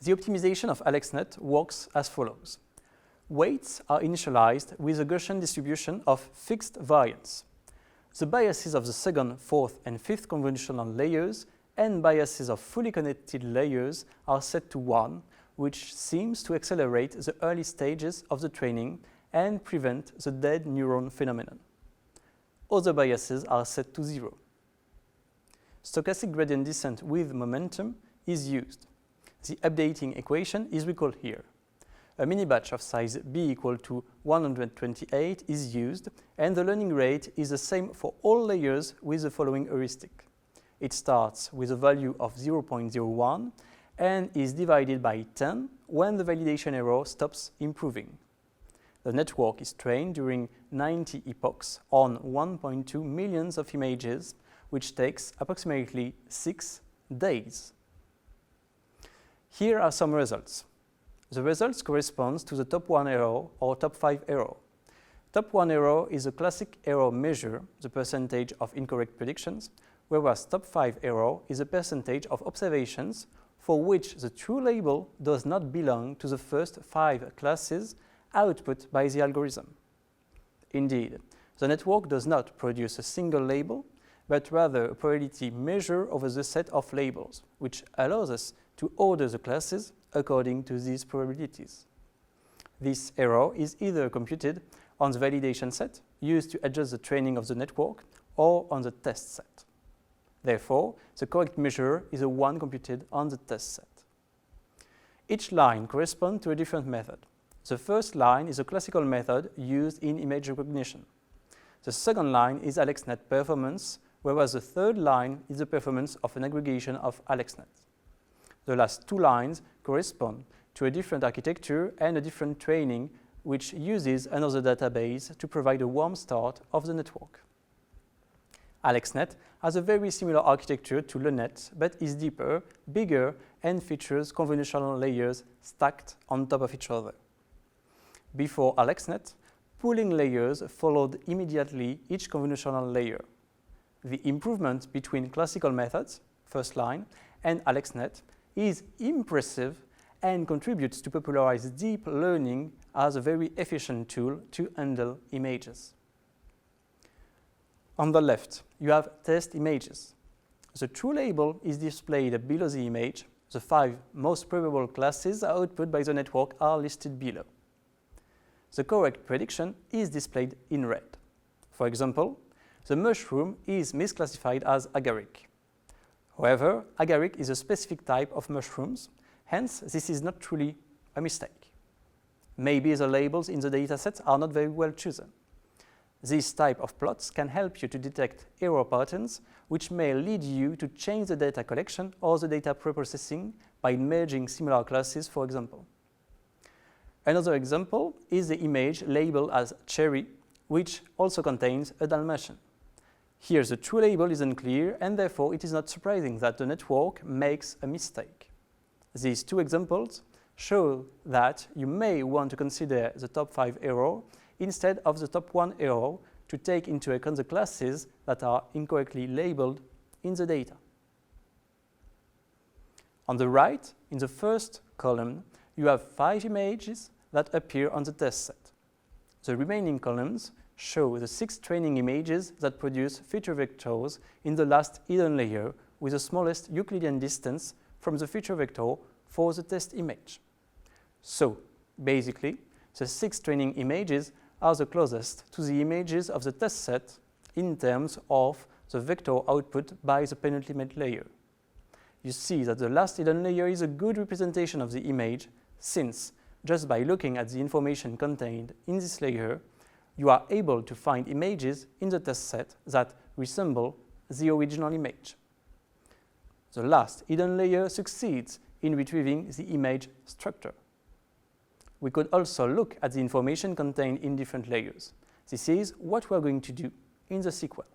The optimization of AlexNet works as follows. Weights are initialized with a Gaussian distribution of fixed variance. The biases of the second, fourth, and fifth convolutional layers and biases of fully connected layers are set to 1, which seems to accelerate the early stages of the training and prevent the dead neuron phenomenon. Other biases are set to 0. Stochastic gradient descent with momentum is used. The updating equation is recalled here. A mini-batch of size b equal to 128 is used, and the learning rate is the same for all layers with the following heuristic. It starts with a value of 0.01 and is divided by 10 when the validation error stops improving. The network is trained during 90 epochs on 1.2 millions of images, which takes approximately 6 days. Here are some results. The results correspond to the top 1 error or top 5 error. Top 1 error is a classic error measure, the percentage of incorrect predictions, whereas top 5 error is a percentage of observations for which the true label does not belong to the first 5 classes output by the algorithm. Indeed, the network does not produce a single label, but rather a probability measure over the set of labels, which allows us to order the classes according to these probabilities. This error is either computed on the validation set, used to adjust the training of the network, or on the test set. Therefore, the correct measure is the one computed on the test set. Each line corresponds to a different method. The first line is a classical method used in image recognition. The second line is AlexNet performance, whereas the third line is the performance of an aggregation of AlexNet. The last 2 lines correspond to a different architecture and a different training, which uses another database to provide a warm start of the network. AlexNet has a very similar architecture to LeNet, but is deeper, bigger, and features convolutional layers stacked on top of each other. Before AlexNet, pooling layers followed immediately each convolutional layer. The improvement between classical methods, first line, and AlexNet is impressive and contributes to popularize deep learning as a very efficient tool to handle images. On the left, you have test images. The true label is displayed below the image. The 5 most probable classes output by the network are listed below. The correct prediction is displayed in red. For example, the mushroom is misclassified as agaric. However, agaric is a specific type of mushrooms, hence this is not truly a mistake. Maybe the labels in the dataset are not very well chosen. This type of plots can help you to detect error patterns, which may lead you to change the data collection or the data preprocessing by merging similar classes, for example. Another example is the image labeled as cherry, which also contains a Dalmatian. Here the true label is unclear, and therefore it is not surprising that the network makes a mistake. These 2 examples show that you may want to consider the top 5 error instead of the top 1 error to take into account the classes that are incorrectly labeled in the data. On the right, in the first column, you have 5 images that appear on the test set. The remaining columns show the 6 training images that produce feature vectors in the last hidden layer with the smallest Euclidean distance from the feature vector for the test image. So, basically, the 6 training images are the closest to the images of the test set in terms of the vector output by the penultimate layer. You see that the last hidden layer is a good representation of the image, since just by looking at the information contained in this layer, you are able to find images in the test set that resemble the original image. The last hidden layer succeeds in retrieving the image structure. We could also look at the information contained in different layers. This is what we are going to do in the sequel.